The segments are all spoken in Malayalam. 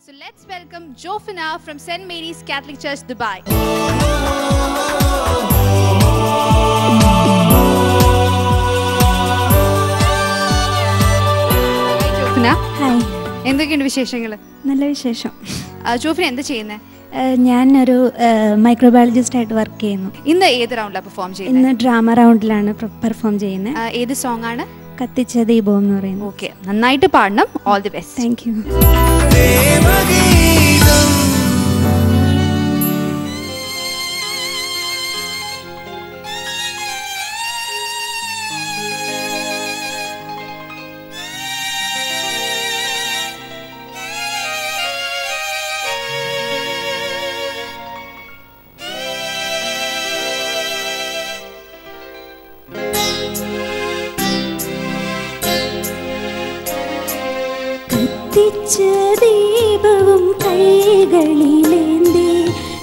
So let's welcome Jofina from St. Mary's Catholic Church, Dubai. Hi Jofina. Hi. എന്തൊക്കെയുണ്ട് വിശേഷങ്ങൾ? നല്ല വിശേഷം. ജോഫിന എന്താ ചെയ്യുന്നത്? ഞാനൊരു മൈക്രോബയോളജിസ്റ്റ് ആയിട്ട് വർക്ക് ചെയ്യുന്നു. ഇന്ന് ഏത് റൗണ്ടിലാണ് പെർഫോം ചെയ്യുന്നത്? ഇന്ന് ഡ്രാമ റൗണ്ടിലാണ് പെർഫോം ചെയ്യുന്നത്. ഏത് സോങ് ആണ്? കത്തിച്ച ദീപം എന്ന് പറയുന്നത്. ഓക്കെ, നന്നായിട്ട് പാടണം. All the best. Thank you. കത്തിച്ച ദീപവും കൈകളിലേന്തി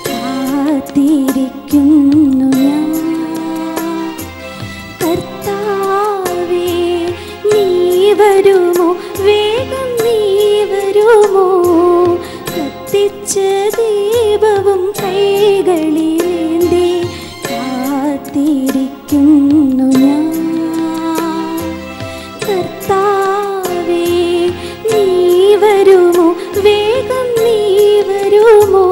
കാത്തിരിക്കുന്നു ഞാൻ. കർത്താവേ നീ വരുമോ, വേഗം നീ വരുമോ. കത്തിച്ച ദീപവും കൈകളിലേന്തി കാത്തിരിക്കുന്നു ഞാൻ. കർത്താവേ നീ വരുമോ, വേഗം നീ വരുമോ.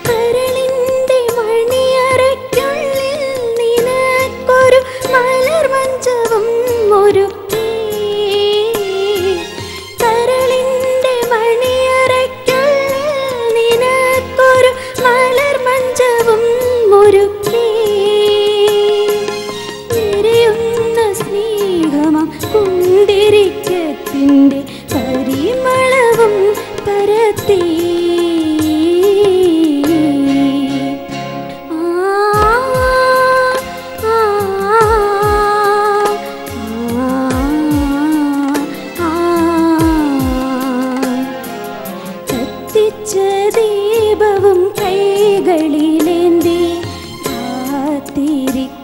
കരളിൻ്റെ മണിയറയ്ക്കുള്ളിൽ നിനക്കൊരു മലർമഞ്ചവും ഒരുക്കി. കരളിൻ്റെ മണിയറയ്ക്കുള്ളിൽ നിനക്കൊരു മലർമഞ്ചവും ഒരുക്കി. നിറയുന്ന സ്നേഹമാം കുന്തിരിക്കത്തിൻ്റെ പരിമളവും പരത്തി. കത്തിച്ച ദീപവും കൈകളിലേന്തി കാത്തിരിക്കുന്നു.